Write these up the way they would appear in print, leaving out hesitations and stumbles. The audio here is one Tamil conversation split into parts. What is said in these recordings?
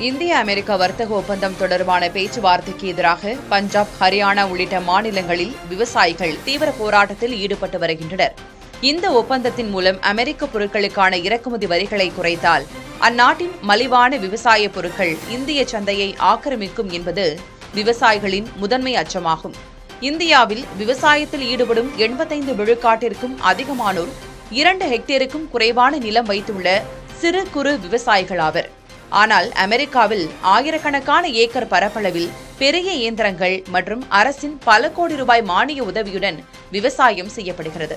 இந்திய அமெரிக்க வர்த்தக ஒப்பந்தம் தொடர்பான பேச்சுவார்த்தைக்கு எதிராக பஞ்சாப், ஹரியானா உள்ளிட்ட மாநிலங்களில் விவசாயிகள் தீவிர போராட்டத்தில் ஈடுபட்டு வருகின்றனர். இந்த ஒப்பந்தத்தின் மூலம் அமெரிக்க பொருட்களுக்கான இறக்குமதி வரிகளை குறைத்தால் அந்நாட்டின் மலிவான விவசாய பொருட்கள் இந்திய சந்தையை ஆக்கிரமிக்கும் என்பது விவசாயிகளின் முதன்மை அச்சமாகும். இந்தியாவில் விவசாயத்தில் ஈடுபடும் 85 விழுக்காட்டிற்கும் அதிகமானோர் 2 ஹெக்டேருக்கும் குறைவான நிலம் வைத்துள்ள சிறு குறு விவசாயிகளாவர். ஆனால் அமெரிக்காவில் ஆயிரக்கணக்கான ஏக்கர் பரப்பளவில் பெரிய இயந்திரங்கள் மற்றும் அரசின் பல கோடி ரூபாய் மானிய உதவியுடன் விவசாயம் செய்யப்படுகிறது.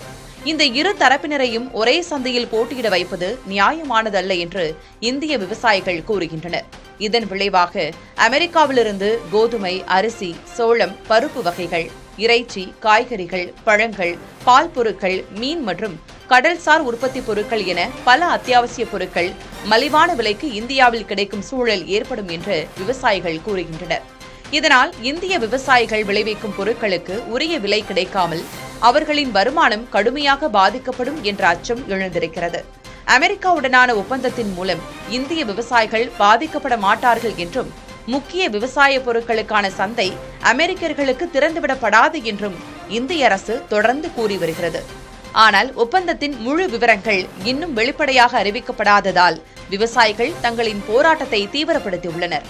இந்த இரு தரப்பினரையும் ஒரே சந்தையில் போட்டியிட வைப்பது நியாயமானதல்ல என்று இந்திய விவசாயிகள் கூறுகின்றனர். இதன் விளைவாக அமெரிக்காவிலிருந்து கோதுமை, அரிசி, சோளம், பருப்பு வகைகள், இறைச்சி, காய்கறிகள், பழங்கள், பால் பொருட்கள், மீன் மற்றும் கடல்சார் உற்பத்தி பொருட்கள் என பல அத்தியாவசிய பொருட்கள் மலிவான விலைக்கு இந்தியாவில் கிடைக்கும் சூழல் ஏற்படும் என்று விவசாயிகள் கூறுகின்றனர். இதனால் இந்திய விவசாயிகள் விளைவிக்கும் பொருட்களுக்கு உரிய விலை கிடைக்காமல் அவர்களின் வருமானம் கடுமையாக பாதிக்கப்படும் என்ற அச்சம் எழுந்திருக்கிறது. அமெரிக்காவுடனான ஒப்பந்தத்தின் மூலம் இந்திய விவசாயிகள் பாதிக்கப்பட மாட்டார்கள் என்றும் முக்கிய விவசாய பொருட்களுக்கான சந்தை அமெரிக்கர்களுக்கு திறந்துவிடப்படாது என்றும் இந்திய அரசு தொடர்ந்து கூறி வருகிறது. ஆனால் ஒப்பந்தத்தின் முழு விவரங்கள் இன்னும் வெளிப்படையாக அறிவிக்கப்படாததால் விவசாயிகள் தங்களின் போராட்டத்தை தீவிரப்படுத்தியுள்ளனர்.